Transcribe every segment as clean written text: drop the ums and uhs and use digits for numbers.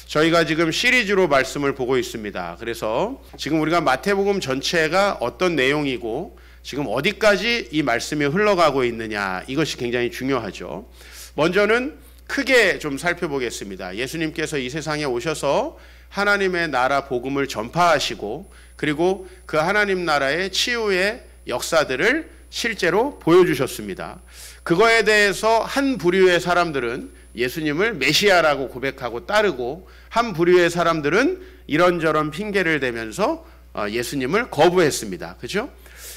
저희가 지금 시리즈로 말씀을 보고 있습니다. 그래서 지금 우리가 마태복음 전체가 어떤 내용이고 지금 어디까지 이 말씀이 흘러가고 있느냐, 이것이 굉장히 중요하죠. 먼저는 크게 좀 살펴보겠습니다. 예수님께서 이 세상에 오셔서 하나님의 나라 복음을 전파하시고 그리고 그 하나님 나라의 치유의 역사들을 실제로 보여주셨습니다. 그거에 대해서 한 부류의 사람들은 예수님을 메시아라고 고백하고 따르고, 한 부류의 사람들은 이런저런 핑계를 대면서 예수님을 거부했습니다. 그렇죠?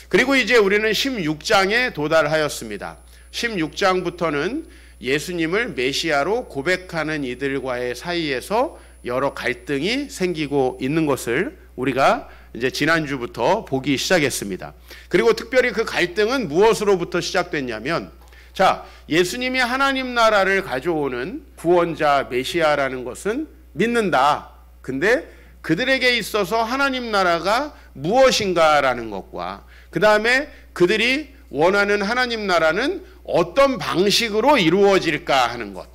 그리고 이제 우리는 16장에 도달하였습니다. 16장부터는 예수님을 메시아로 고백하는 이들과의 사이에서 여러 갈등이 생기고 있는 것을 우리가 이제 지난주부터 보기 시작했습니다. 그리고 특별히 그 갈등은 무엇으로부터 시작됐냐면, 자, 예수님이 하나님 나라를 가져오는 구원자 메시아라는 것은 믿는다. 근데 그들에게 있어서 하나님 나라가 무엇인가라는 것과 그 다음에 그들이 원하는 하나님 나라는 어떤 방식으로 이루어질까 하는 것.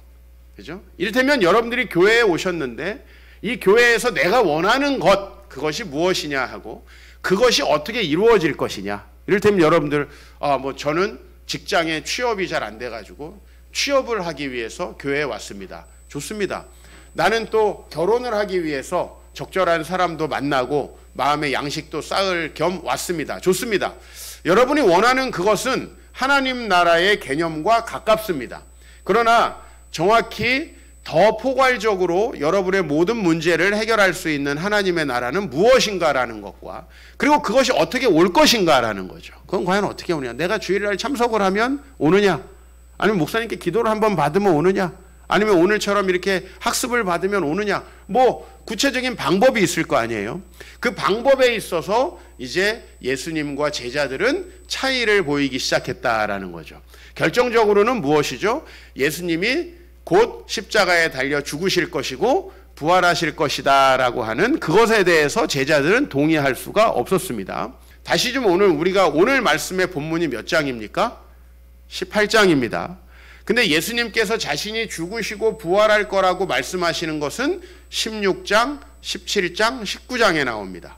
그죠? 이를테면 여러분들이 교회에 오셨는데 이 교회에서 내가 원하는 것, 그것이 무엇이냐 하고 그것이 어떻게 이루어질 것이냐. 이를테면 여러분들, 저는 직장에 취업이 잘 안 돼가지고 취업을 하기 위해서 교회에 왔습니다. 좋습니다. 나는 또 결혼을 하기 위해서 적절한 사람도 만나고 마음의 양식도 쌓을 겸 왔습니다. 좋습니다. 여러분이 원하는 그것은 하나님 나라의 개념과 가깝습니다. 그러나 정확히 더 포괄적으로 여러분의 모든 문제를 해결할 수 있는 하나님의 나라는 무엇인가라는 것과 그리고 그것이 어떻게 올 것인가라는 거죠. 그건 과연 어떻게 오느냐. 내가 주일날 참석을 하면 오느냐, 아니면 목사님께 기도를 한번 받으면 오느냐, 아니면 오늘처럼 이렇게 학습을 받으면 오느냐, 구체적인 방법이 있을 거 아니에요. 그 방법에 있어서 이제 예수님과 제자들은 차이를 보이기 시작했다라는 거죠. 결정적으로는 무엇이죠? 예수님이 곧 십자가에 달려 죽으실 것이고 부활하실 것이다 라고 하는 그것에 대해서 제자들은 동의할 수가 없었습니다. 다시 좀 우리가 오늘 말씀의 본문이 몇 장입니까? 18장입니다. 근데 예수님께서 자신이 죽으시고 부활할 거라고 말씀하시는 것은 16장, 17장, 19장에 나옵니다.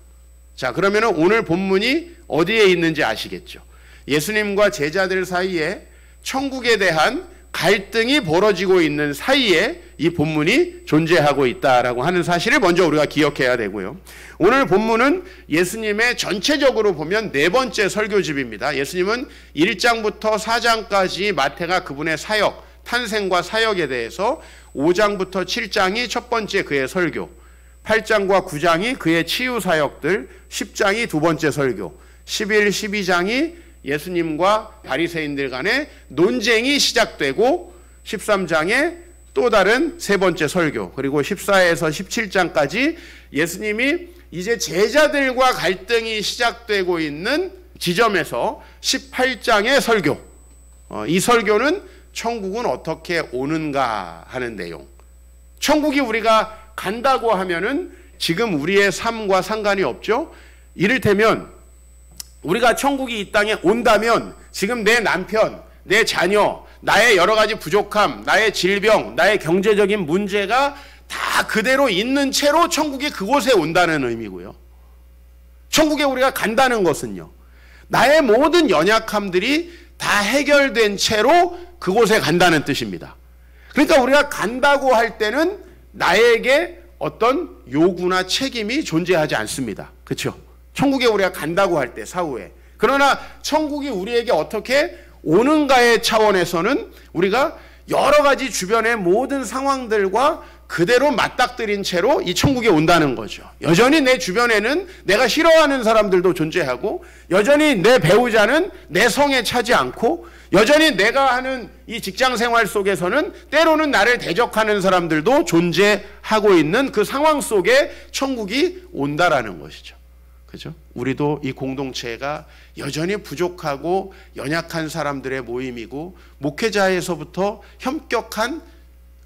자, 그러면 오늘 본문이 어디에 있는지 아시겠죠? 예수님과 제자들 사이에 천국에 대한 갈등이 벌어지고 있는 사이에 이 본문이 존재하고 있다라고 하는 사실을 먼저 우리가 기억해야 되고요. 오늘 본문은 예수님의 전체적으로 보면 네 번째 설교집입니다. 예수님은 1장부터 4장까지 마태가 그분의 사역, 탄생과 사역에 대해서 5장부터 7장이 첫 번째 그의 설교, 8장과 9장이 그의 치유 사역들, 10장이 두 번째 설교, 11, 12장이 예수님과 바리새인들 간의 논쟁이 시작되고 13장에 또 다른 세 번째 설교, 그리고 14에서 17장까지 예수님이 이제 제자들과 갈등이 시작되고 있는 지점에서 18장의 설교, 이 설교는 천국은 어떻게 오는가 하는 내용. 천국이 우리가 간다고 하면은 지금 우리의 삶과 상관이 없죠. 이를테면 우리가 천국이 이 땅에 온다면 지금 내 남편, 내 자녀, 나의 여러 가지 부족함, 나의 질병, 나의 경제적인 문제가 다 그대로 있는 채로 천국이 그곳에 온다는 의미고요. 천국에 우리가 간다는 것은요, 나의 모든 연약함들이 다 해결된 채로 그곳에 간다는 뜻입니다. 그러니까 우리가 간다고 할 때는 나에게 어떤 요구나 책임이 존재하지 않습니다. 그렇죠? 천국에 우리가 간다고 할 때 사후에. 그러나 천국이 우리에게 어떻게 오는가의 차원에서는 우리가 여러 가지 주변의 모든 상황들과 그대로 맞닥뜨린 채로 이 천국에 온다는 거죠. 여전히 내 주변에는 내가 싫어하는 사람들도 존재하고, 여전히 내 배우자는 내 성에 차지 않고, 여전히 내가 하는 이 직장 생활 속에서는 때로는 나를 대적하는 사람들도 존재하고 있는 그 상황 속에 천국이 온다라는 것이죠. 그죠? 우리도 이 공동체가 여전히 부족하고 연약한 사람들의 모임이고, 목회자에서부터 현격한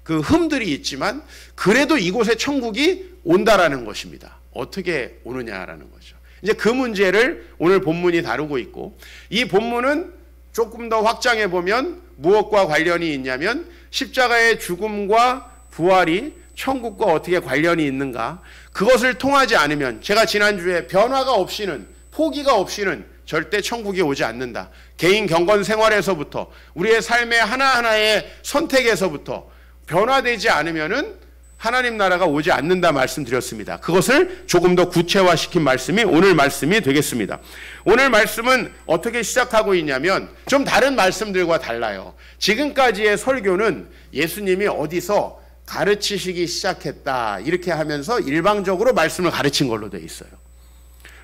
그 흠들이 있지만 그래도 이곳에 천국이 온다라는 것입니다. 어떻게 오느냐라는 거죠. 이제 그 문제를 오늘 본문이 다루고 있고, 이 본문은 조금 더 확장해 보면 무엇과 관련이 있냐면 십자가의 죽음과 부활이 천국과 어떻게 관련이 있는가? 그것을 통하지 않으면 제가 지난주에 변화가 없이는 포기가 없이는 절대 천국이 오지 않는다. 개인 경건 생활에서부터 우리의 삶의 하나하나의 선택에서부터 변화되지 않으면은 하나님 나라가 오지 않는다 말씀드렸습니다. 그것을 조금 더 구체화시킨 말씀이 오늘 말씀이 되겠습니다. 오늘 말씀은 어떻게 시작하고 있냐면 좀 다른 말씀들과 달라요. 지금까지의 설교는 예수님이 어디서 가르치시기 시작했다 이렇게 하면서 일방적으로 말씀을 가르친 걸로 되어 있어요.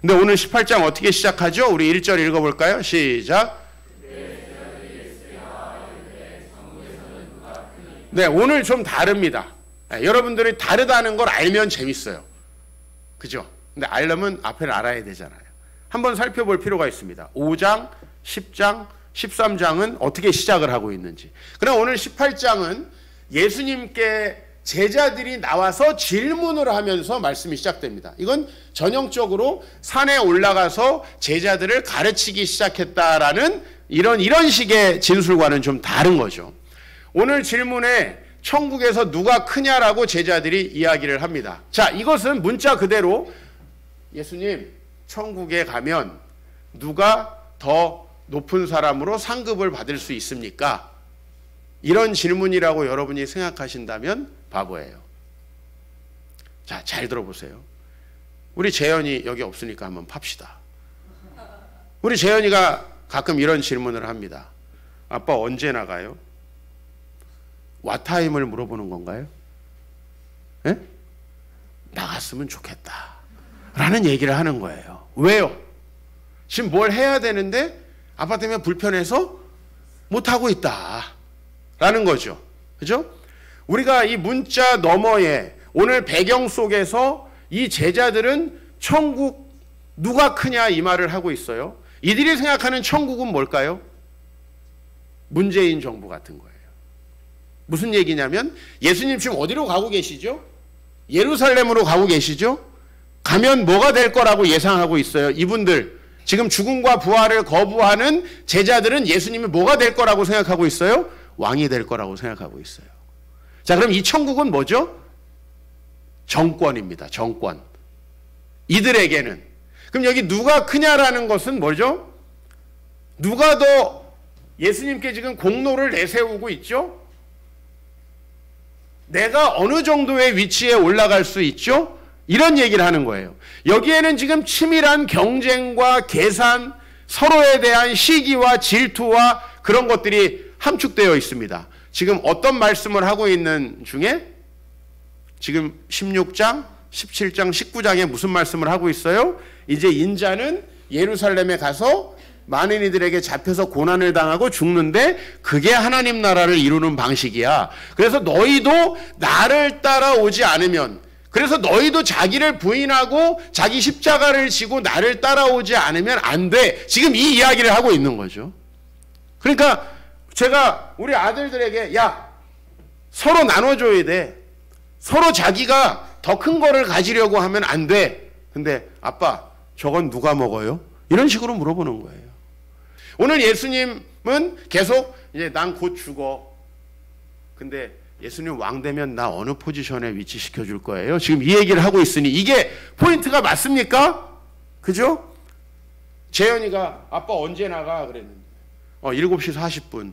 근데 오늘 18장 어떻게 시작하죠? 우리 1절 읽어볼까요? 시작. 네, 오늘 좀 다릅니다. 네, 여러분들이 다르다는 걸 알면 재밌어요. 그죠? 근데 알려면 앞에를 알아야 되잖아요. 한번 살펴볼 필요가 있습니다. 5장, 10장, 13장은 어떻게 시작을 하고 있는지. 그럼 오늘 18장은 예수님께 제자들이 나와서 질문을 하면서 말씀이 시작됩니다. 이건 전형적으로 산에 올라가서 제자들을 가르치기 시작했다라는 이런 식의 진술과는 좀 다른 거죠. 오늘 질문에 천국에서 누가 크냐라고 제자들이 이야기를 합니다. 자, 이것은 문자 그대로 예수님, 천국에 가면 누가 더 높은 사람으로 상급을 받을 수 있습니까? 이런 질문이라고 여러분이 생각하신다면 바보예요. 자, 잘 들어보세요. 우리 재현이 여기 없으니까 한번 팝시다. 우리 재현이가 가끔 이런 질문을 합니다. 아빠 언제 나가요? 왓타임을 물어보는 건가요? 예? 나갔으면 좋겠다 라는 얘기를 하는 거예요. 왜요? 지금 뭘 해야 되는데 아빠 때문에 불편해서 못하고 있다 라는 거죠. 그죠? 우리가 이 문자 너머에 오늘 배경 속에서 이 제자들은 천국 누가 크냐 이 말을 하고 있어요. 이들이 생각하는 천국은 뭘까요? 문재인 정부 같은 거예요. 무슨 얘기냐면 예수님 지금 어디로 가고 계시죠? 예루살렘으로 가고 계시죠? 가면 뭐가 될 거라고 예상하고 있어요. 이분들 지금 죽음과 부활을 거부하는 제자들은 예수님이 뭐가 될 거라고 생각하고 있어요? 왕이 될 거라고 생각하고 있어요. 자, 그럼 이 천국은 뭐죠? 정권입니다. 정권. 이들에게는. 그럼 여기 누가 크냐라는 것은 뭐죠? 누가 더 예수님께 지금 공로를 내세우고 있죠? 내가 어느 정도의 위치에 올라갈 수 있죠? 이런 얘기를 하는 거예요. 여기에는 지금 치밀한 경쟁과 계산, 서로에 대한 시기와 질투와 그런 것들이 함축되어 있습니다. 지금 어떤 말씀을 하고 있는 중에 지금 16장, 17장, 19장에 무슨 말씀을 하고 있어요? 이제 인자는 예루살렘에 가서 많은 이들에게 잡혀서 고난을 당하고 죽는데 그게 하나님 나라를 이루는 방식이야. 그래서 너희도 나를 따라오지 않으면, 그래서 너희도 자기를 부인하고 자기 십자가를 지고 나를 따라오지 않으면 안 돼. 지금 이 이야기를 하고 있는 거죠. 그러니까 제가 우리 아들들에게 야, 서로 나눠줘야 돼. 서로 자기가 더 큰 거를 가지려고 하면 안 돼. 근데 아빠, 저건 누가 먹어요? 이런 식으로 물어보는 거예요. 오늘 예수님은 계속 이제 난 곧 죽어. 근데 예수님 왕 되면 나 어느 포지션에 위치시켜 줄 거예요? 지금 이 얘기를 하고 있으니 이게 포인트가 맞습니까? 그죠? 재현이가 아빠 언제 나가? 그랬는데 7시 40분.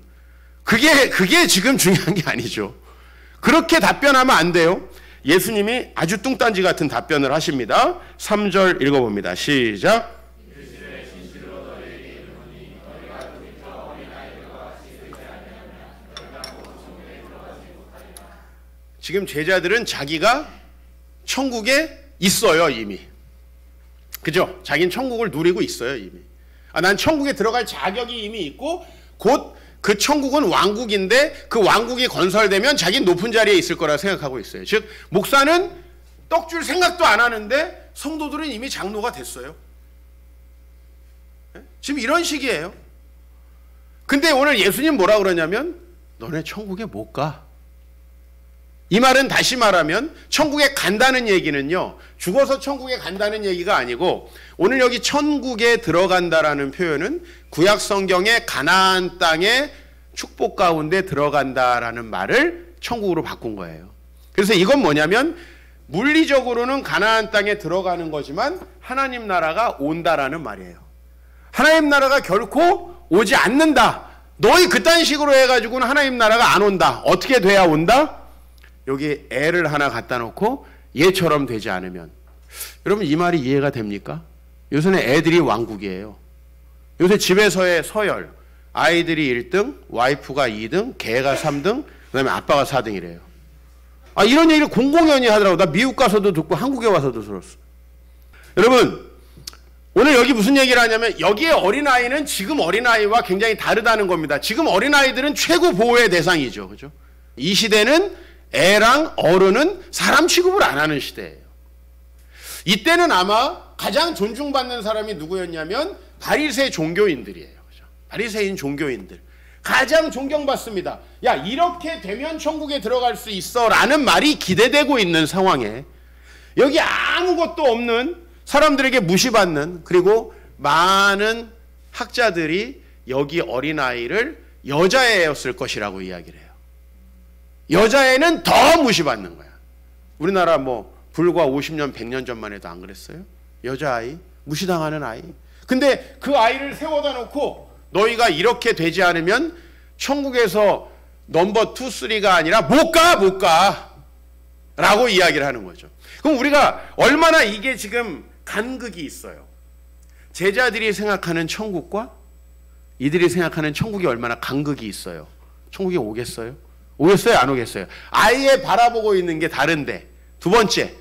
그게 지금 중요한 게 아니죠. 그렇게 답변하면 안 돼요. 예수님이 아주 뚱딴지 같은 답변을 하십니다. 3절 읽어봅니다. 시작. 지금 제자들은 자기가 천국에 있어요, 이미. 그죠? 자기는 천국을 누리고 있어요, 이미. 난 천국에 들어갈 자격이 이미 있고 곧 그 천국은 왕국인데 그 왕국이 건설되면 자기는 높은 자리에 있을 거라 생각하고 있어요. 즉 목사는 떡 줄 생각도 안 하는데 성도들은 이미 장로가 됐어요. 지금 이런 식이에요. 근데 오늘 예수님 뭐라 그러냐면 너네 천국에 못 가. 이 말은 다시 말하면 천국에 간다는 얘기는요, 죽어서 천국에 간다는 얘기가 아니고 오늘 여기 천국에 들어간다라는 표현은 구약 성경의 가나안 땅의 축복 가운데 들어간다라는 말을 천국으로 바꾼 거예요. 그래서 이건 뭐냐면 물리적으로는 가나안 땅에 들어가는 거지만 하나님 나라가 온다라는 말이에요. 하나님 나라가 결코 오지 않는다. 너희 그딴 식으로 해가지고는 하나님 나라가 안 온다. 어떻게 돼야 온다? 여기 애를 하나 갖다 놓고 얘처럼 되지 않으면. 여러분 이 말이 이해가 됩니까? 요새는 애들이 왕국이에요. 요새 집에서의 서열, 아이들이 1등, 와이프가 2등, 개가 3등, 그 다음에 아빠가 4등이래요. 이런 얘기를 공공연히 하더라고. 나 미국 가서도 듣고 한국에 와서도 들었어. 여러분 오늘 여기 무슨 얘기를 하냐면 여기에 어린아이는 지금 어린아이와 굉장히 다르다는 겁니다. 지금 어린아이들은 최고 보호의 대상이죠. 그죠? 이 시대는 애랑 어른은 사람 취급을 안 하는 시대예요. 이때는 아마 가장 존중받는 사람이 누구였냐면 바리새 종교인들이에요. 그죠? 바리새인 종교인들. 가장 존경받습니다. 야, 이렇게 되면 천국에 들어갈 수 있어 라는 말이 기대되고 있는 상황에 여기 아무것도 없는 사람들에게 무시받는, 그리고 많은 학자들이 여기 어린아이를 여자애였을 것이라고 이야기를 해요. 여자애는 더 무시받는 거야. 우리나라 불과 50년 100년 전만 해도 안 그랬어요? 여자아이, 무시당하는 아이. 근데 그 아이를 세워다 놓고 너희가 이렇게 되지 않으면 천국에서 넘버 2, 3가 아니라 못 가 라고 이야기를 하는 거죠. 그럼 우리가 얼마나 이게 지금 간극이 있어요. 제자들이 생각하는 천국과 이들이 생각하는 천국이 얼마나 간극이 있어요. 천국에 오겠어요? 오겠어요? 안 오겠어요? 아예 바라보고 있는 게 다른데. 두 번째,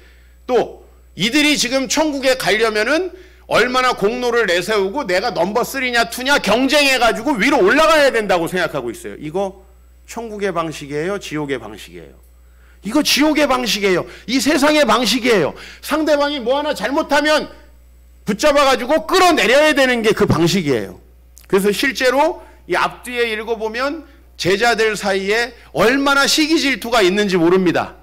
또 이들이 지금 천국에 가려면은 얼마나 공로를 내세우고 내가 넘버 3냐 2냐 경쟁해가지고 위로 올라가야 된다고 생각하고 있어요. 이거 천국의 방식이에요? 지옥의 방식이에요? 이거 지옥의 방식이에요. 이 세상의 방식이에요. 상대방이 뭐 하나 잘못하면 붙잡아가지고 끌어내려야 되는 게 그 방식이에요. 그래서 실제로 이 앞뒤에 읽어보면 제자들 사이에 얼마나 시기 질투가 있는지 모릅니다.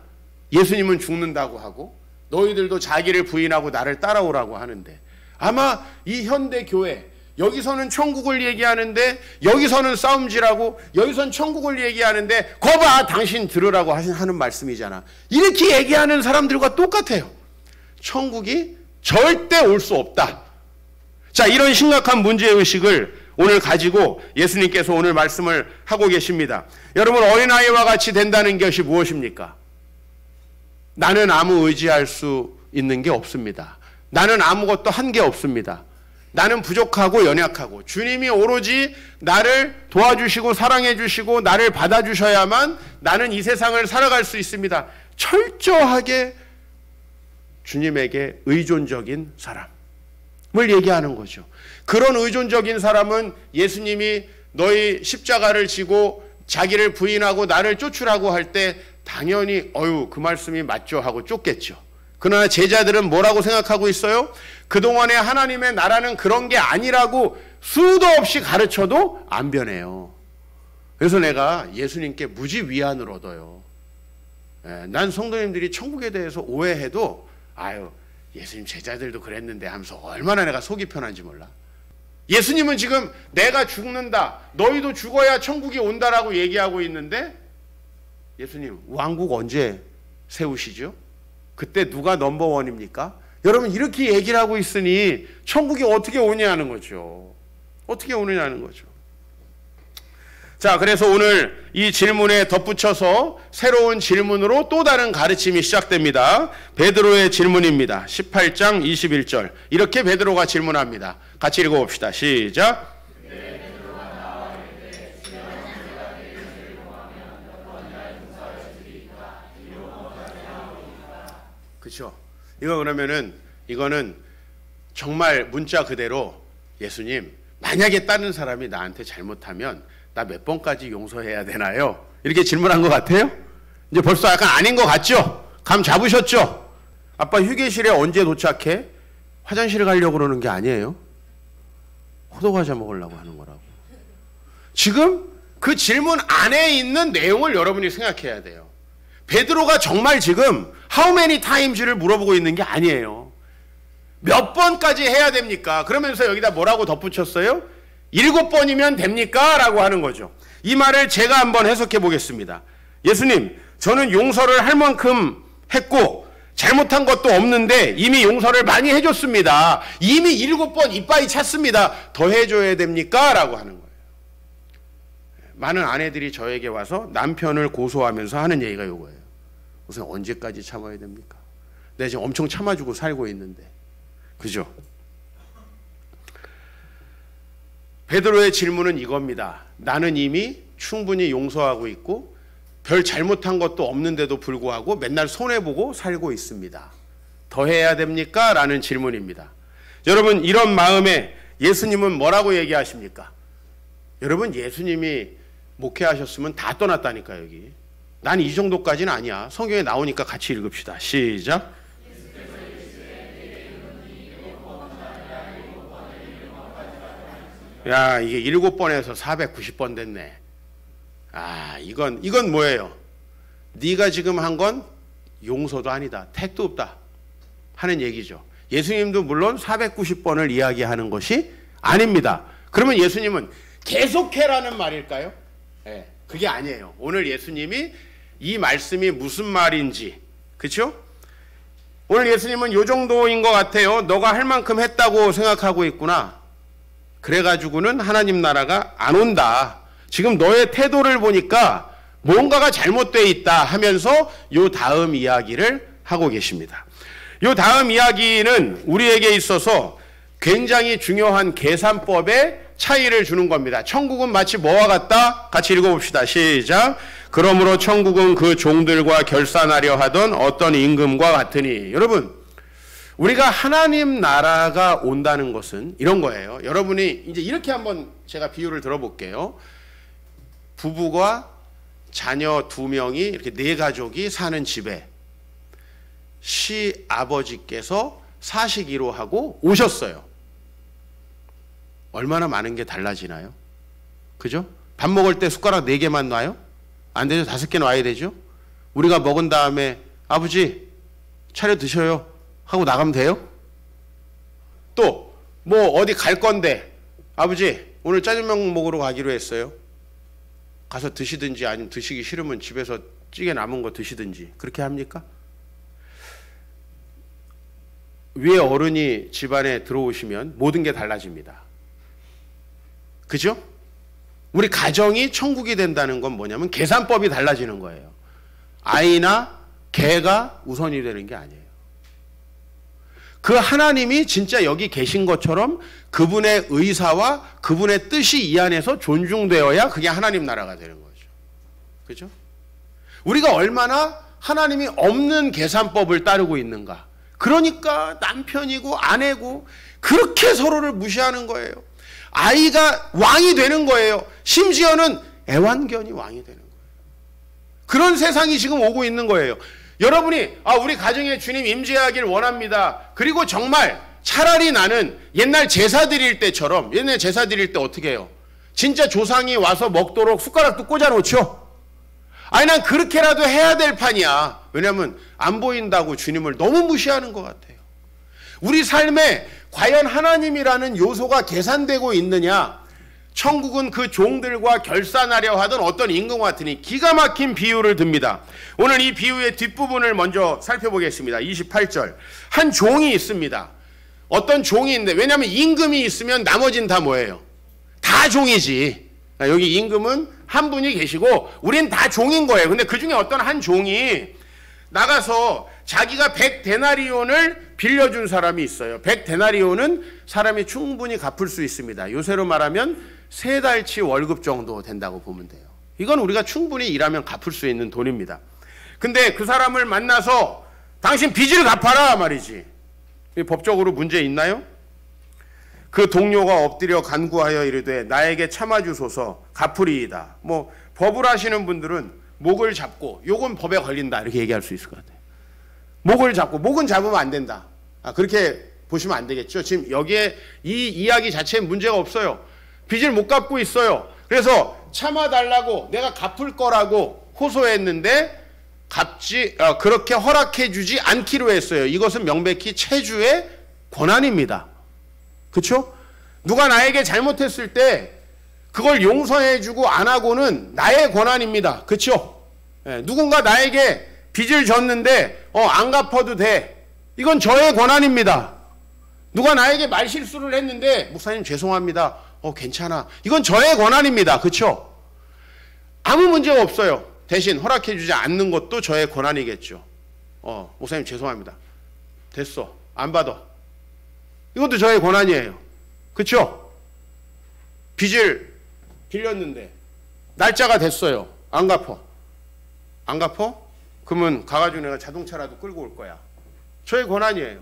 예수님은 죽는다고 하고 너희들도 자기를 부인하고 나를 따라오라고 하는데, 아마 이 현대 교회 여기서는 천국을 얘기하는데 여기서는 싸움질하고 여기서는 천국을 얘기하는데 거봐 당신 들으라고 하는 말씀이잖아. 이렇게 얘기하는 사람들과 똑같아요. 천국이 절대 올 수 없다. 자, 이런 심각한 문제의식을 오늘 가지고 예수님께서 오늘 말씀을 하고 계십니다. 여러분, 어린아이와 같이 된다는 것이 무엇입니까? 나는 아무 의지할 수 있는 게 없습니다. 나는 아무것도 한 게 없습니다. 나는 부족하고 연약하고 주님이 오로지 나를 도와주시고 사랑해 주시고 나를 받아주셔야만 나는 이 세상을 살아갈 수 있습니다. 철저하게 주님에게 의존적인 사람을 얘기하는 거죠. 그런 의존적인 사람은 예수님이 너희 십자가를 지고 자기를 부인하고 나를 쫓으라고 할 때 당연히 그 말씀이 맞죠 하고 쫓겠죠. 그러나 제자들은 뭐라고 생각하고 있어요? 그동안에 하나님의 나라는 그런 게 아니라고 수도 없이 가르쳐도 안 변해요. 그래서 내가 예수님께 무지 위안을 얻어요. 난 성도님들이 천국에 대해서 오해해도 예수님 제자들도 그랬는데 하면서 얼마나 내가 속이 편한지 몰라. 예수님은 지금 내가 죽는다, 너희도 죽어야 천국이 온다라고 얘기하고 있는데 예수님 왕국 언제 세우시죠? 그때 누가 넘버원입니까? 여러분 이렇게 얘기를 하고 있으니 천국이 어떻게 오냐는 거죠. 어떻게 오느냐는 거죠. 자, 그래서 오늘 이 질문에 덧붙여서 새로운 질문으로 또 다른 가르침이 시작됩니다. 베드로의 질문입니다. 18장 21절. 이렇게 베드로가 질문합니다. 같이 읽어봅시다. 시작. 그렇죠. 이거는 정말 문자 그대로 예수님, 만약에 다른 사람이 나한테 잘못하면 나 몇 번까지 용서해야 되나요? 이렇게 질문한 것 같아요? 이제 벌써 약간 아닌 것 같죠? 감 잡으셨죠? 아빠 휴게실에 언제 도착해? 화장실 가려고 그러는 게 아니에요. 호두과자 먹으려고 하는 거라고. 지금 그 질문 안에 있는 내용을 여러분이 생각해야 돼요. 베드로가 정말 지금 how many times를 물어보고 있는 게 아니에요. 몇 번까지 해야 됩니까? 그러면서 여기다 뭐라고 덧붙였어요? 7번이면 됩니까? 라고 하는 거죠. 이 말을 제가 한번 해석해 보겠습니다. 예수님, 저는 용서를 할 만큼 했고 잘못한 것도 없는데 이미 용서를 많이 해줬습니다. 이미 7번 이빠이 찼습니다. 더 해줘야 됩니까? 라고 하는 거예요. 많은 아내들이 저에게 와서 남편을 고소하면서 하는 얘기가 이거예요. 우선 언제까지 참아야 됩니까? 내가 지금 엄청 참아주고 살고 있는데. 그죠? 베드로의 질문은 이겁니다. 나는 이미 충분히 용서하고 있고 별 잘못한 것도 없는데도 불구하고 맨날 손해보고 살고 있습니다. 더 해야 됩니까? 라는 질문입니다. 여러분, 이런 마음에 예수님은 뭐라고 얘기하십니까? 여러분, 예수님이 목회하셨으면 다 떠났다니까 여기. 난 이 정도까지는 아니야. 성경에 나오니까 같이 읽읍시다. 시작. 야, 이게 7번에서 490번 됐네. 아, 이건 뭐예요? 네가 지금 한 건 용서도 아니다. 택도 없다. 하는 얘기죠. 예수님도 물론 490번을 이야기하는 것이 아닙니다. 그러면 예수님은 계속해라는 말일까요? 네, 그게 아니에요. 오늘 예수님이 이 말씀이 무슨 말인지, 그렇죠? 오늘 예수님은 요 정도인 것 같아요. 너가 할 만큼 했다고 생각하고 있구나. 그래가지고는 하나님 나라가 안 온다. 지금 너의 태도를 보니까 뭔가가 잘못되어 있다 하면서 요 다음 이야기를 하고 계십니다. 요 다음 이야기는 우리에게 있어서 굉장히 중요한 계산법의 차이를 주는 겁니다. 천국은 마치 뭐와 같다? 같이 읽어봅시다. 시작. 그러므로 천국은 그 종들과 결산하려 하던 어떤 임금과 같으니. 여러분, 우리가 하나님 나라가 온다는 것은 이런 거예요. 여러분이 이제 이렇게 한번 제가 비유를 들어볼게요. 부부가 자녀 2명이 이렇게 4가족이 사는 집에 시아버지께서 사시기로 하고 오셨어요. 얼마나 많은 게 달라지나요? 그죠? 밥 먹을 때 숟가락 4개만 놔요? 안 되죠? 5개 놔야 되죠? 우리가 먹은 다음에 아버지 차려 드셔요 하고 나가면 돼요? 또 뭐 어디 갈 건데 아버지 오늘 짜장면 먹으러 가기로 했어요. 가서 드시든지 아니면 드시기 싫으면 집에서 찌개 남은 거 드시든지 그렇게 합니까? 위에 어른이 집안에 들어오시면 모든 게 달라집니다. 그죠? 우리 가정이 천국이 된다는 건 뭐냐면 계산법이 달라지는 거예요. 아이나 개가 우선이 되는 게 아니에요. 그 하나님이 진짜 여기 계신 것처럼 그분의 의사와 그분의 뜻이 이 안에서 존중되어야 그게 하나님 나라가 되는 거죠. 그죠? 우리가 얼마나 하나님이 없는 계산법을 따르고 있는가. 그러니까 남편이고 아내고 그렇게 서로를 무시하는 거예요. 아이가 왕이 되는 거예요. 심지어는 애완견이 왕이 되는 거예요. 그런 세상이 지금 오고 있는 거예요. 여러분이 우리 가정에 주님 임재하길 원합니다. 그리고 정말 차라리 나는 옛날 제사 드릴 때처럼 옛날 제사 드릴 때 어떻게 해요? 진짜 조상이 와서 먹도록 숟가락도 꽂아놓죠. 아니 난 그렇게라도 해야 될 판이야. 왜냐하면 안 보인다고 주님을 너무 무시하는 것 같아요. 우리 삶에 과연 하나님이라는 요소가 계산되고 있느냐? 천국은 그 종들과 결산하려 하던 어떤 임금과 같으니 기가 막힌 비유를 듭니다. 오늘 이 비유의 뒷부분을 먼저 살펴보겠습니다. 28절. 한 종이 있습니다. 어떤 종이 있는데 왜냐하면 임금이 있으면 나머지는 다 뭐예요? 다 종이지. 여기 임금은 한 분이 계시고 우린 다 종인 거예요. 근데 그 중에 어떤 한 종이 나가서 자기가 100데나리온을 빌려준 사람이 있어요. 100데나리온은 사람이 충분히 갚을 수 있습니다. 요새로 말하면 3달치 월급 정도 된다고 보면 돼요. 이건 우리가 충분히 일하면 갚을 수 있는 돈입니다. 근데 그 사람을 만나서 당신 빚을 갚아라 말이지. 법적으로 문제 있나요? 그 동료가 엎드려 간구하여 이르되 나에게 참아주소서 갚으리이다. 뭐 법을 하시는 분들은 목을 잡고 요건 법에 걸린다 이렇게 얘기할 수 있을 것 같아요. 목을 잡고 목은 잡으면 안 된다. 그렇게 보시면 안 되겠죠. 지금 여기에 이 이야기 자체에 문제가 없어요. 빚을 못 갚고 있어요. 그래서 참아달라고 내가 갚을 거라고 호소했는데 그렇게 허락해 주지 않기로 했어요. 이것은 명백히 체주의 권한입니다. 그렇죠? 누가 나에게 잘못했을 때 그걸 용서해 주고 안 하고는 나의 권한입니다. 그렇죠? 누군가 나에게 빚을 졌는데 안 갚아도 돼. 이건 저의 권한입니다. 누가 나에게 말실수를 했는데 목사님 죄송합니다. 괜찮아. 이건 저의 권한입니다. 그렇죠? 아무 문제가 없어요. 대신 허락해 주지 않는 것도 저의 권한이겠죠. 목사님 죄송합니다. 됐어. 안 받아. 이것도 저의 권한이에요. 그렇죠? 빚을 빌렸는데 날짜가 됐어요. 안 갚아. 안 갚아? 그러면 가가지고 내가 자동차라도 끌고 올 거야. 저의 권한이에요.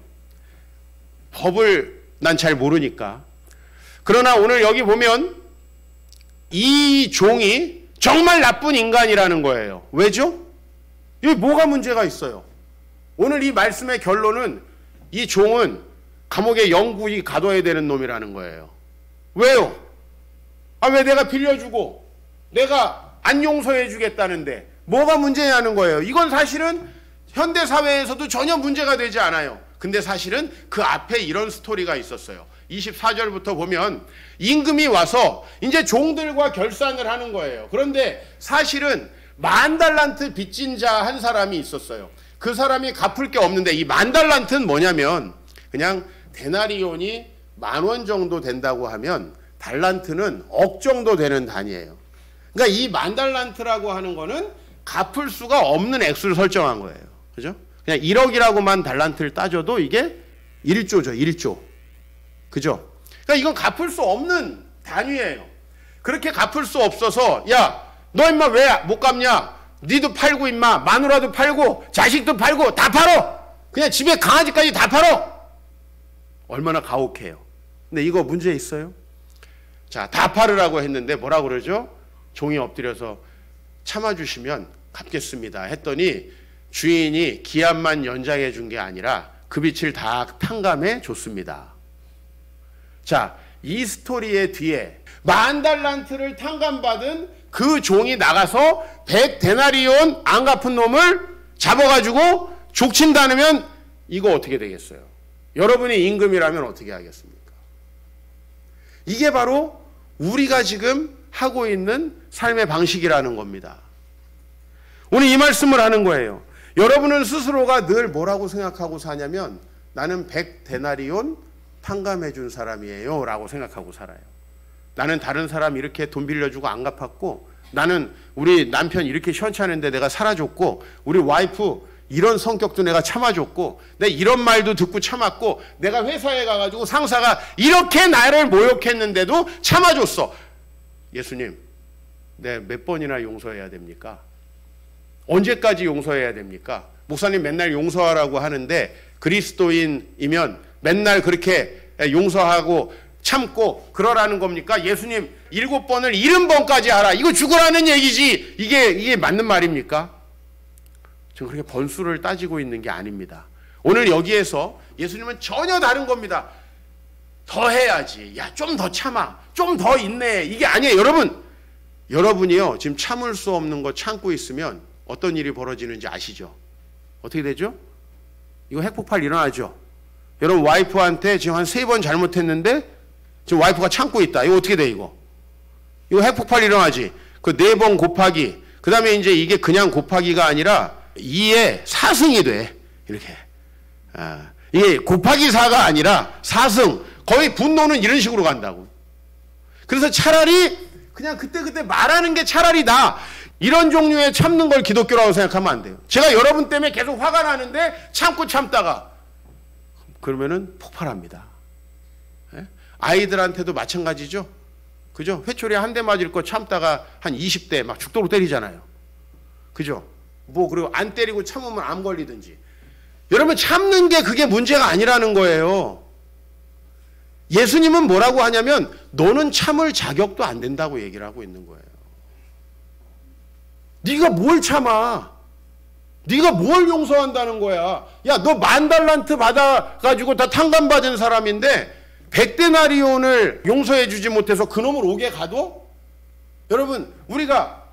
법을 난 잘 모르니까. 그러나 오늘 여기 보면 이 종이 정말 나쁜 인간이라는 거예요. 왜죠? 여기 뭐가 문제가 있어요? 오늘 이 말씀의 결론은 이 종은 감옥에 영구히 가둬야 되는 놈이라는 거예요. 왜요? 왜 내가 빌려주고 내가 안 용서해 주겠다는데 뭐가 문제냐는 거예요. 이건 사실은 현대사회에서도 전혀 문제가 되지 않아요. 근데 사실은 그 앞에 이런 스토리가 있었어요. 24절부터 보면 임금이 와서 이제 종들과 결산을 하는 거예요. 그런데 사실은 10,000달란트 빚진 자 한 사람이 있었어요. 그 사람이 갚을 게 없는데 이 10,000달란트는 뭐냐면 그냥 데나리온이 10,000원 정도 된다고 하면 달란트는 억 정도 되는 단위예요. 그러니까 이 10,000달란트라고 하는 거는 갚을 수가 없는 액수를 설정한 거예요. 그죠? 그냥 1억이라고만 달란트를 따져도 이게 1조죠. 1조. 그죠? 그러니까 이건 갚을 수 없는 단위예요. 그렇게 갚을 수 없어서 야, 너 임마 왜 못 갚냐? 니도 팔고 임마 마누라도 팔고 자식도 팔고 다 팔어. 그냥 집에 강아지까지 다 팔어. 얼마나 가혹해요. 근데 이거 문제 있어요? 자, 다 팔으라고 했는데 뭐라고 그러죠? 종이 엎드려서 참아주시면 갚겠습니다 했더니 주인이 기한만 연장해 준 게 아니라 그 빚을 다 탕감해 줬습니다. 자, 이 스토리의 뒤에 10,000달란트를 탕감받은 그 종이 나가서 100데나리온 안 갚은 놈을 잡아가지고 족친다면 이거 어떻게 되겠어요? 여러분이 임금이라면 어떻게 하겠습니까? 이게 바로 우리가 지금 하고 있는 삶의 방식이라는 겁니다. 오늘 이 말씀을 하는 거예요. 여러분은 스스로가 늘 뭐라고 생각하고 사냐면 나는 100데나리온 탕감해 준 사람이에요 라고 생각하고 살아요. 나는 다른 사람 이렇게 돈 빌려주고 안 갚았고, 나는 우리 남편 이렇게 시원찮은데 내가 살아줬고, 우리 와이프 이런 성격도 내가 참아줬고, 내가 이런 말도 듣고 참았고, 내가 회사에 가가지고 상사가 이렇게 나를 모욕했는데도 참아줬어. 예수님, 내가 몇 번이나 용서해야 됩니까? 언제까지 용서해야 됩니까? 목사님 맨날 용서하라고 하는데 그리스도인이면 맨날 그렇게 용서하고 참고 그러라는 겁니까? 예수님 7번을 70번까지 하라. 이거 죽으라는 얘기지. 이게 맞는 말입니까? 지금 그렇게 번수를 따지고 있는 게 아닙니다. 오늘 여기에서 예수님은 전혀 다른 겁니다. 더 해야지. 야, 좀 더 참아. 좀 더 인내해. 이게 아니에요. 여러분이요. 지금 참을 수 없는 거 참고 있으면 어떤 일이 벌어지는지 아시죠? 어떻게 되죠? 이거 핵폭발 일어나죠? 여러분 와이프한테 지금 한 3번 잘못했는데 지금 와이프가 참고 있다. 이거 어떻게 돼 이거? 이거 핵폭발 일어나지? 그 4번 곱하기. 그 다음에 이제 이게 그냥 곱하기가 아니라 2의 4승이 돼. 이렇게. 이게 곱하기 4가 아니라 4승. 거의 분노는 이런 식으로 간다고. 그래서 차라리 그냥 그때 말하는 게 차라리 나. 이런 종류의 참는 걸 기독교라고 생각하면 안 돼요. 제가 여러분 때문에 계속 화가 나는데 참다가 그러면은 폭발합니다. 예? 아이들한테도 마찬가지죠. 그죠? 회초리 한 대 맞을 거 참다가 한 20대 막 죽도록 때리잖아요. 그죠? 그리고 안 때리고 참으면 암 걸리든지. 여러분 참는 게 그게 문제가 아니라는 거예요. 예수님은 뭐라고 하냐면 너는 참을 자격도 안 된다고 얘기를 하고 있는 거예요. 네가 뭘 참아? 네가 뭘 용서한다는 거야? 야, 너 10,000달란트 받아가지고 다 탕감받은 사람인데 100데나리온을 용서해 주지 못해서 그놈을 옥에 가도? 여러분, 우리가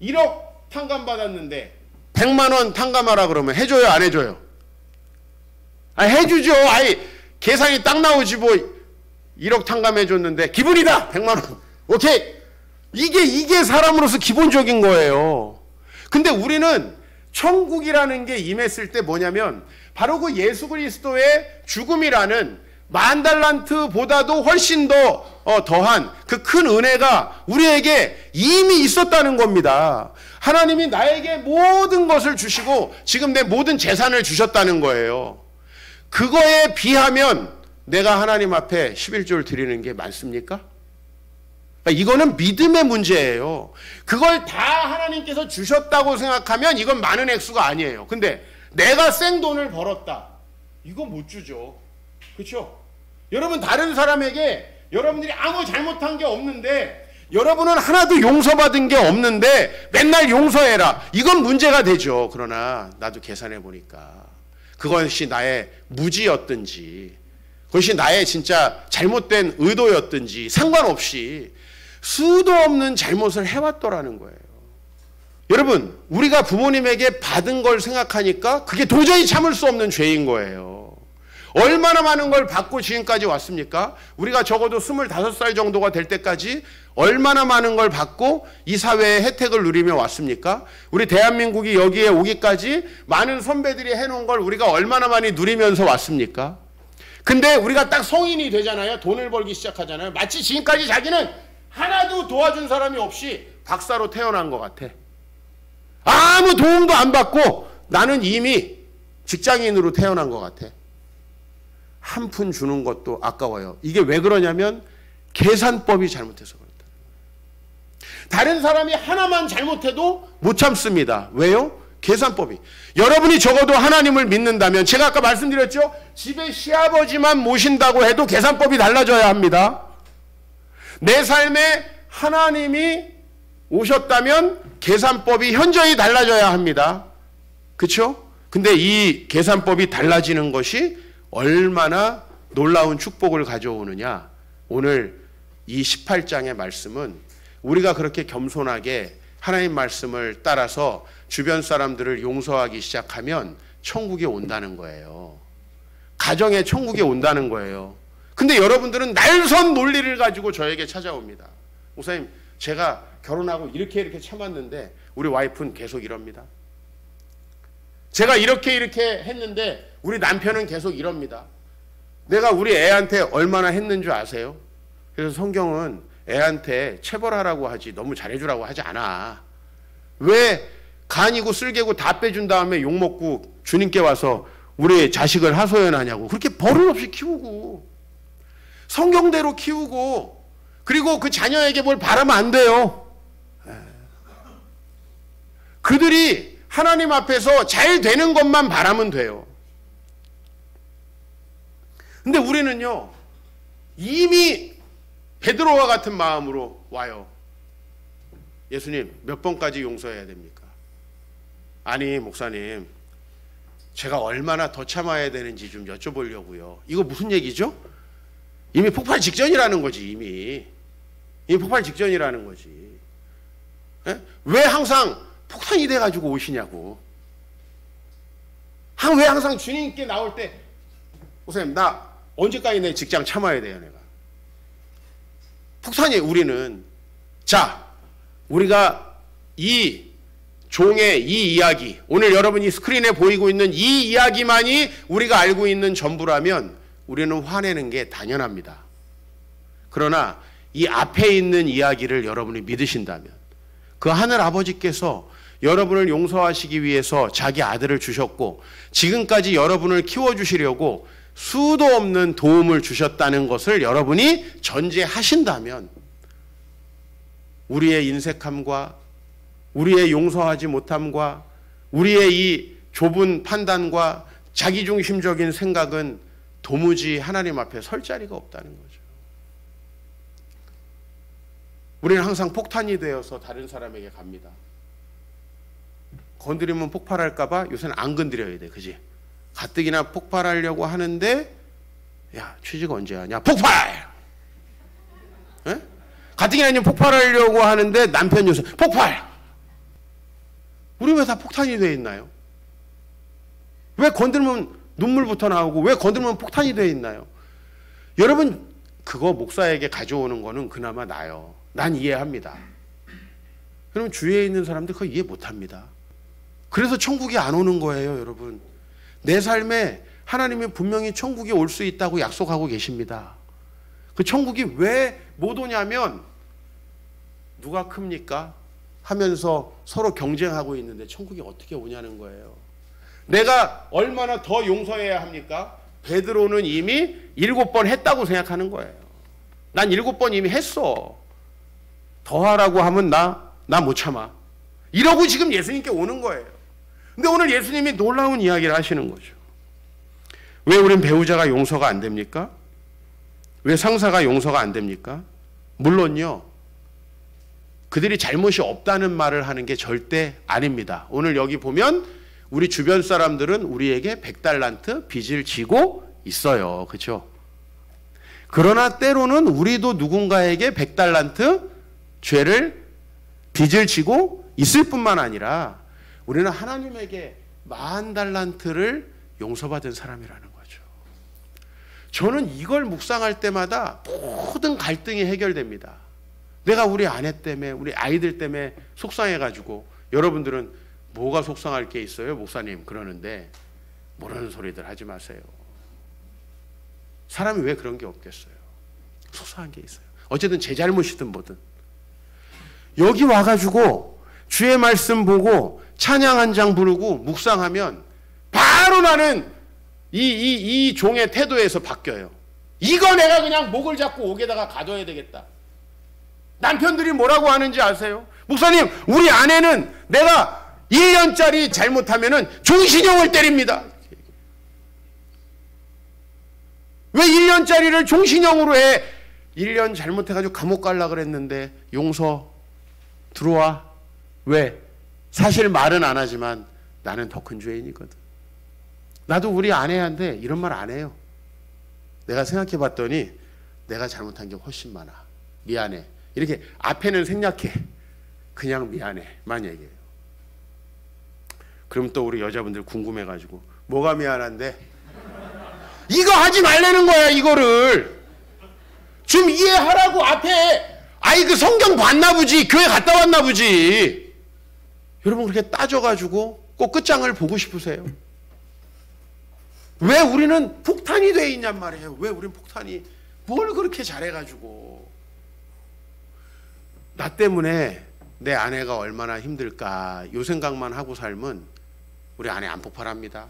1억 탕감받았는데 100만 원 탕감하라 그러면 해줘요, 안 해줘요? 해주죠. 계산이 딱 나오지 뭐 1억 탕감해 줬는데 기분이다. 100만 원. 오케이. 이게 사람으로서 기본적인 거예요. 근데 우리는 우리는 천국이라는 게 임했을 때 뭐냐면 바로 그 예수 그리스도의 죽음이라는 10,000달란트보다도 훨씬 더한 그 큰 은혜가 우리에게 이미 있었다는 겁니다. 하나님이 나에게 모든 것을 주시고 지금 내 모든 재산을 주셨다는 거예요. 그거에 비하면 내가 하나님 앞에 11조를 드리는 게 많습니까? 이거는 믿음의 문제예요. 그걸 다 하나님께서 주셨다고 생각하면 이건 많은 액수가 아니에요. 근데 내가 생돈을 벌었다. 이거 못 주죠. 그렇죠? 여러분 다른 사람에게 여러분들이 아무 잘못한 게 없는데 여러분은 하나도 용서받은 게 없는데 맨날 용서해라. 이건 문제가 되죠. 그러나 나도 계산해 보니까 그것이 나의 무지였든지 그것이 나의 진짜 잘못된 의도였든지 상관없이 수도 없는 잘못을 해왔더라는 거예요. 여러분 우리가 부모님에게 받은 걸 생각하니까 그게 도저히 참을 수 없는 죄인 거예요. 얼마나 많은 걸 받고 지금까지 왔습니까? 우리가 적어도 25살 정도가 될 때까지 얼마나 많은 걸 받고 이 사회의 혜택을 누리며 왔습니까? 우리 대한민국이 여기에 오기까지 많은 선배들이 해놓은 걸 우리가 얼마나 많이 누리면서 왔습니까? 근데 우리가 딱 성인이 되잖아요. 돈을 벌기 시작하잖아요. 마치 지금까지 자기는 하나도 도와준 사람이 없이 박사로 태어난 것 같아. 아무 도움도 안 받고 나는 이미 직장인으로 태어난 것 같아. 한 푼 주는 것도 아까워요. 이게 왜 그러냐면 계산법이 잘못해서 그렇다. 다른 사람이 하나만 잘못해도 못 참습니다. 왜요? 계산법이. 여러분이 적어도 하나님을 믿는다면 제가 아까 말씀드렸죠? 집에 시아버지만 모신다고 해도 계산법이 달라져야 합니다. 내 삶에 하나님이 오셨다면 계산법이 현저히 달라져야 합니다. 그렇죠? 근데 이 계산법이 달라지는 것이 얼마나 놀라운 축복을 가져오느냐. 오늘 이 18장의 말씀은 우리가 그렇게 겸손하게 하나님 말씀을 따라서 주변 사람들을 용서하기 시작하면 천국에 온다는 거예요. 가정에 천국에 온다는 거예요. 근데 여러분들은 날선 논리를 가지고 저에게 찾아옵니다. 목사님, 제가 결혼하고 이렇게 참았는데 우리 와이프는 계속 이럽니다. 제가 이렇게 했는데 우리 남편은 계속 이럽니다. 내가 우리 애한테 얼마나 했는 줄 아세요? 그래서 성경은 애한테 체벌하라고 하지 너무 잘해주라고 하지 않아. 왜 간이고 쓸개고 다 빼준 다음에 욕먹고 주님께 와서 우리 자식을 하소연하냐고. 그렇게 버릇없이 키우고 성경대로 키우고 그리고 그 자녀에게 뭘 바라면 안 돼요. 그들이 하나님 앞에서 잘 되는 것만 바라면 돼요. 근데 우리는요 이미 베드로와 같은 마음으로 와요. 예수님 몇 번까지 용서해야 됩니까? 아니 목사님 제가 얼마나 더 참아야 되는지 좀 여쭤보려고요. 이거 무슨 얘기죠? 이미 폭발 직전이라는 거지. 이미 폭발 직전이라는 거지. 에? 왜 항상 폭탄이 돼가지고 오시냐고. 왜 항상 주님께 나올 때 목사님 나 언제까지 내 직장 참아야 돼요 내가. 폭탄이 우리는. 자 우리가 이 종의 이 이야기 오늘 여러분이 스크린에 보이고 있는 이 이야기만이 우리가 알고 있는 전부라면 우리는 화내는 게 당연합니다. 그러나 이 앞에 있는 이야기를 여러분이 믿으신다면 그 하늘 아버지께서 여러분을 용서하시기 위해서 자기 아들을 주셨고 지금까지 여러분을 키워주시려고 수도 없는 도움을 주셨다는 것을 여러분이 전제하신다면 우리의 인색함과 우리의 용서하지 못함과 우리의 이 좁은 판단과 자기중심적인 생각은 도무지 하나님 앞에 설 자리가 없다는 거죠. 우리는 항상 폭탄이 되어서 다른 사람에게 갑니다. 건드리면 폭발할까 봐 요새는 안 건드려야 돼. 그지? 가뜩이나 폭발하려고 하는데 야 취직 언제 하냐? 폭발! 에? 가뜩이나 폭발하려고 하는데 남편 요새 폭발! 우리 왜 다 폭탄이 돼 있나요? 왜 건들면 눈물부터 나오고 왜 건들면 폭탄이 돼 있나요? 여러분 그거 목사에게 가져오는 거는 그나마 나요. 난 이해합니다. 그럼 주위에 있는 사람들 그거 이해 못합니다. 그래서 천국이 안 오는 거예요, 여러분. 내 삶에 하나님이 분명히 천국이 올 수 있다고 약속하고 계십니다. 그 천국이 왜 못 오냐면 누가 큽니까? 하면서 서로 경쟁하고 있는데 천국이 어떻게 오냐는 거예요. 내가 얼마나 더 용서해야 합니까? 베드로는 이미 7번 했다고 생각하는 거예요. 난 7번 이미 했어. 더 하라고 하면 나 못 참아. 이러고 지금 예수님께 오는 거예요. 근데 오늘 예수님이 놀라운 이야기를 하시는 거죠. 왜 우린 배우자가 용서가 안 됩니까? 왜 상사가 용서가 안 됩니까? 물론요, 그들이 잘못이 없다는 말을 하는 게 절대 아닙니다. 오늘 여기 보면 우리 주변 사람들은 우리에게 100달란트 빚을 지고 있어요. 그렇죠? 그러나 때로는 우리도 누군가에게 100달란트 빚을 지고 있을 뿐만 아니라 우리는 하나님에게 10,000달란트를 용서받은 사람이라는 거죠. 저는 이걸 묵상할 때마다 모든 갈등이 해결됩니다. 내가 우리 아내 때문에, 우리 아이들 때문에 속상해가지고, 여러분들은 뭐가 속상할 게 있어요? 목사님 그러는데 모르는 소리들 하지 마세요. 사람이 왜 그런 게 없겠어요? 속상한 게 있어요. 어쨌든 제 잘못이든 뭐든. 여기 와가지고 주의 말씀 보고 찬양 한 장 부르고 묵상하면 바로 나는 이 종의 태도에서 바뀌어요. 이거 내가 그냥 목을 잡고 옥에다가 가둬야 되겠다. 남편들이 뭐라고 하는지 아세요? 목사님, 우리 아내는 내가 1년짜리 잘못하면은 종신형을 때립니다. 왜 1년짜리를 종신형으로 해? 1년 잘못해가지고 감옥 갈라 그랬는데 용서 들어와. 왜? 사실 말은 안 하지만 나는 더 큰 죄인이거든. 나도 우리 아내한테 이런 말 안 해요. 내가 생각해 봤더니 내가 잘못한 게 훨씬 많아. 미안해. 이렇게 앞에는 생략해. 그냥 미안해만 얘기해요. 그럼 또 우리 여자분들 궁금해가지고 뭐가 미안한데? 이거 하지 말라는 거야. 이거를 좀 이해하라고. 앞에 아이 그 성경 봤나 보지, 교회 갔다 왔나 보지. 여러분 그렇게 따져가지고 꼭 끝장을 보고 싶으세요? 왜 우리는 폭탄이 돼 있냔 말이에요. 왜 우리는 폭탄이, 뭘 그렇게 잘해가지고. 나 때문에 내 아내가 얼마나 힘들까 요 생각만 하고 살면 우리 아내 안 폭발합니다.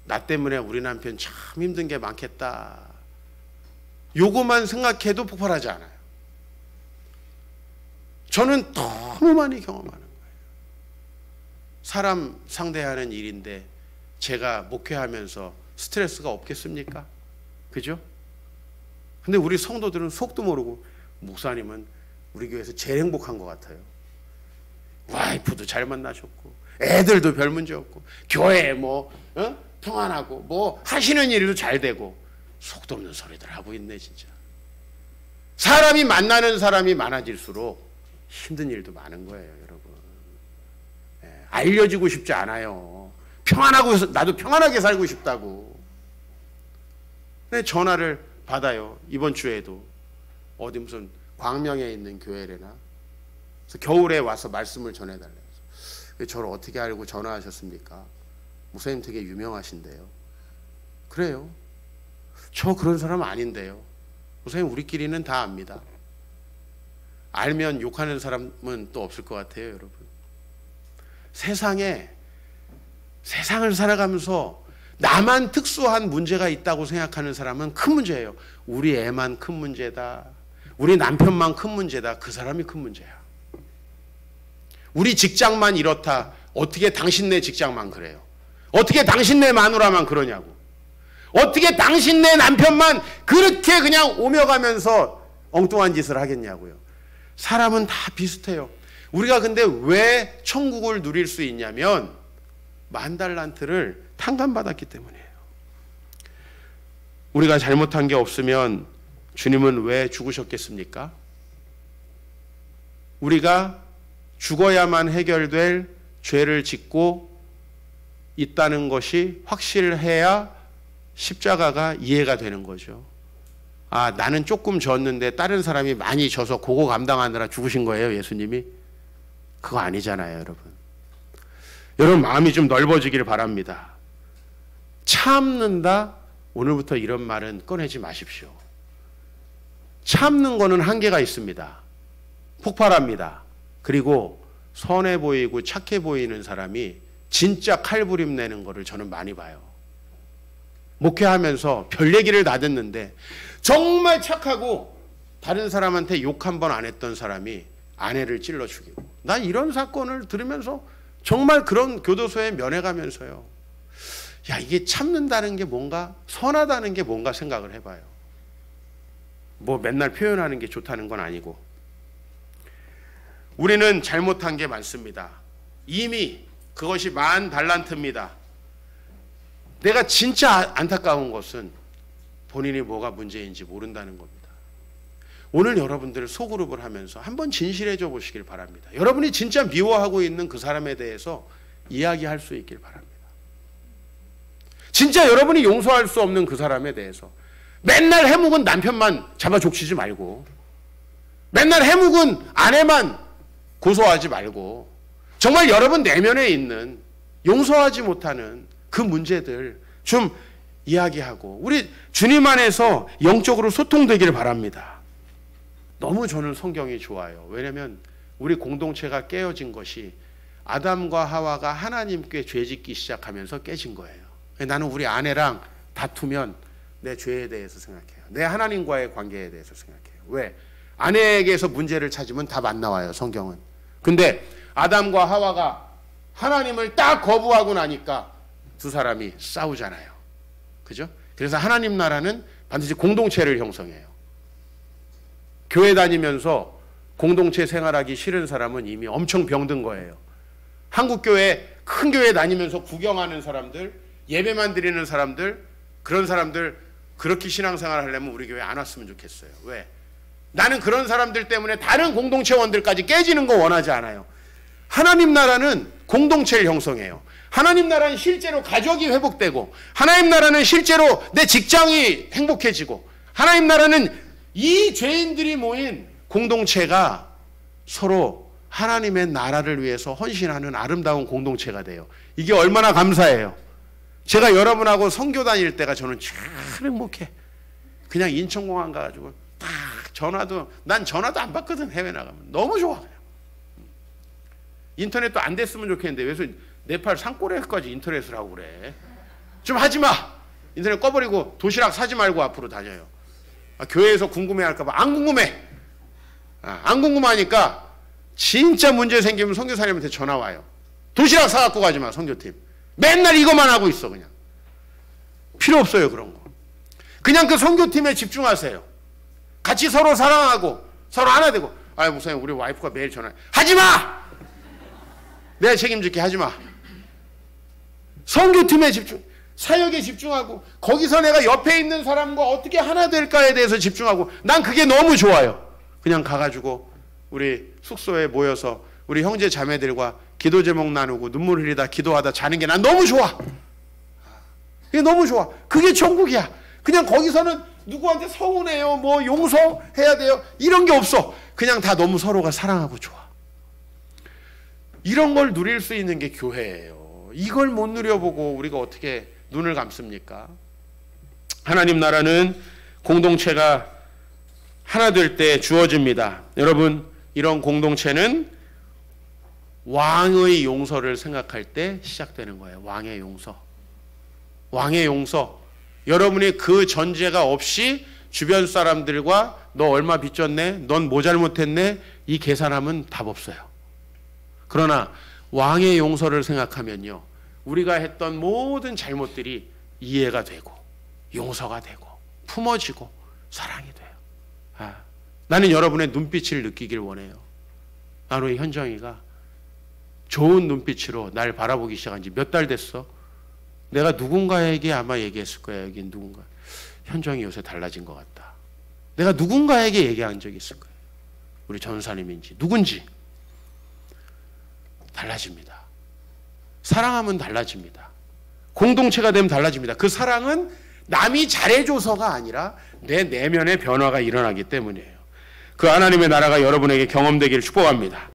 나 때문에 우리 남편 참 힘든 게 많겠다, 요거만 생각해도 폭발하지 않아요. 저는 너무 많이 경험하는 거예요. 사람 상대하는 일인데 제가 목회하면서 스트레스가 없겠습니까? 그죠? 근데 우리 성도들은 속도 모르고 목사님은 우리 교회에서 제일 행복한 것 같아요. 와이프도 잘 만나셨고 애들도 별 문제 없고 교회 평안하고 뭐 하시는 일도 잘 되고. 속도 없는 소리들 하고 있네 진짜. 사람이 만나는 사람이 많아질수록 힘든 일도 많은 거예요, 여러분. 알려지고 싶지 않아요. 평안하고, 나도 평안하게 살고 싶다고. 근데 전화를 받아요. 이번 주에도 어디 무슨 광명에 있는 교회래나. 그래서 겨울에 와서 말씀을 전해달래요. 왜 저를 어떻게 알고 전화하셨습니까? 목사님 되게 유명하신데요. 그래요. 저 그런 사람 아닌데요. 목사님 우리끼리는 다 압니다. 알면 욕하는 사람은 또 없을 것 같아요, 여러분. 세상을 살아가면서 나만 특수한 문제가 있다고 생각하는 사람은 큰 문제예요. 우리 애만 큰 문제다, 우리 남편만 큰 문제다, 그 사람이 큰 문제야. 우리 직장만 이렇다, 어떻게 당신네 직장만 그래요? 어떻게 당신네 마누라만 그러냐고. 어떻게 당신네 남편만 그렇게 그냥 오며가면서 엉뚱한 짓을 하겠냐고요. 사람은 다 비슷해요. 우리가 근데 왜 천국을 누릴 수 있냐면 10,000달란트를 탕감받았기 때문이에요. 우리가 잘못한 게 없으면 주님은 왜 죽으셨겠습니까? 우리가 죽어야만 해결될 죄를 짓고 있다는 것이 확실해야 십자가가 이해가 되는 거죠. 아, 나는 조금 졌는데 다른 사람이 많이 져서 그거 감당하느라 죽으신 거예요, 예수님이? 그거 아니잖아요, 여러분. 여러분 마음이 좀 넓어지길 바랍니다. 참는다? 오늘부터 이런 말은 꺼내지 마십시오. 참는 거는 한계가 있습니다. 폭발합니다. 그리고 선해 보이고 착해 보이는 사람이 진짜 칼부림 내는 거를 저는 많이 봐요. 목회하면서 별 얘기를 다 듣는데 정말 착하고 다른 사람한테 욕 한 번 안 했던 사람이 아내를 찔러 죽이고, 난 이런 사건을 들으면서 정말 그런 교도소에 면회가면서요, 야, 이게 참는다는 게 뭔가, 선하다는 게 뭔가 생각을 해봐요. 뭐 맨날 표현하는 게 좋다는 건 아니고. 우리는 잘못한 게 많습니다. 이미 그것이 만 달란트입니다. 내가 진짜 안타까운 것은 본인이 뭐가 문제인지 모른다는 겁니다. 오늘 여러분들 소그룹을 하면서 한번 진실해져 보시길 바랍니다. 여러분이 진짜 미워하고 있는 그 사람에 대해서 이야기할 수 있길 바랍니다. 진짜 여러분이 용서할 수 없는 그 사람에 대해서 맨날 해묵은 남편만 잡아 족치지 말고, 맨날 해묵은 아내만 고소하지 말고, 정말 여러분 내면에 있는 용서하지 못하는 그 문제들 좀 이야기하고 우리 주님 안에서 영적으로 소통되기를 바랍니다. 너무 저는 성경이 좋아요. 왜냐하면 우리 공동체가 깨어진 것이 아담과 하와가 하나님께 죄짓기 시작하면서 깨진 거예요. 나는 우리 아내랑 다투면 내 죄에 대해서 생각해요. 내 하나님과의 관계에 대해서 생각해요. 왜? 아내에게서 문제를 찾으면 답 안 나와요, 성경은. 근데 아담과 하와가 하나님을 딱 거부하고 나니까 두 사람이 싸우잖아요. 그죠? 그래서 하나님 나라는 반드시 공동체를 형성해요. 교회 다니면서 공동체 생활하기 싫은 사람은 이미 엄청 병든 거예요. 한국 교회, 큰 교회 다니면서 구경하는 사람들, 예배만 드리는 사람들, 그런 사람들 그렇게 신앙생활 하려면 우리 교회 안 왔으면 좋겠어요. 왜? 나는 그런 사람들 때문에 다른 공동체원들까지 깨지는 거 원하지 않아요. 하나님 나라는 공동체를 형성해요. 하나님 나라는 실제로 가족이 회복되고, 하나님 나라는 실제로 내 직장이 행복해지고, 하나님 나라는 이 죄인들이 모인 공동체가 서로 하나님의 나라를 위해서 헌신하는 아름다운 공동체가 돼요. 이게 얼마나 감사해요. 제가 여러분하고 선교 다닐 때가 저는 참 행복해. 그냥 인천공항 가가지고 딱 난 전화도 안 받거든. 해외 나가면 너무 좋아. 인터넷도 안 됐으면 좋겠는데 왜 네팔 산골에까지 인터넷을 하고 그래. 좀 하지마. 인터넷 꺼버리고 도시락 사지 말고 앞으로 다녀요. 교회에서 궁금해할까 봐. 안 궁금해. 안 궁금하니까 진짜 문제 생기면 선교사님한테 전화 와요. 도시락 사갖고 가지 마, 선교팀. 맨날 이것만 하고 있어. 그냥 필요 없어요, 그런 거. 그냥 그 선교팀에 집중하세요. 같이 서로 사랑하고 서로 하나 되고. 목사님, 우리 와이프가 매일 전화해. 하지마. 내가 책임질게. 하지마. 선교팀에 집중, 사역에 집중하고, 거기서 내가 옆에 있는 사람과 어떻게 하나 될까에 대해서 집중하고, 난 그게 너무 좋아요. 그냥 가가지고 우리 숙소에 모여서 우리 형제 자매들과 기도 제목 나누고 눈물 흘리다 기도하다 자는 게 난 너무 좋아. 그게 너무 좋아. 그게 천국이야. 그냥 거기서는 누구한테 서운해요, 뭐 용서해야 돼요, 이런 게 없어. 그냥 다 너무 서로가 사랑하고 좋아. 이런 걸 누릴 수 있는 게 교회예요. 이걸 못 누려보고 우리가 어떻게 눈을 감습니까? 하나님 나라는 공동체가 하나 될 때 주어집니다. 여러분, 이런 공동체는 왕의 용서를 생각할 때 시작되는 거예요. 왕의 용서. 왕의 용서. 여러분이 그 전제가 없이 주변 사람들과 너 얼마 빚졌네? 넌 뭐 잘못했네? 이 계산하면 답 없어요. 그러나 왕의 용서를 생각하면요, 우리가 했던 모든 잘못들이 이해가 되고 용서가 되고 품어지고 사랑이 돼요. 나는 여러분의 눈빛을 느끼길 원해요. 나는 우리 현정이가 좋은 눈빛으로 날 바라보기 시작한 지 몇 달 됐어. 내가 누군가에게 아마 얘기했을 거야. 여긴 누군가. 현정이 요새 달라진 것 같다. 내가 누군가에게 얘기한 적이 있을 거예요. 우리 전사님인지 누군지. 달라집니다. 사랑하면 달라집니다. 공동체가 되면 달라집니다. 그 사랑은 남이 잘해줘서가 아니라 내 내면의 변화가 일어나기 때문이에요. 그 하나님의 나라가 여러분에게 경험되기를 축복합니다.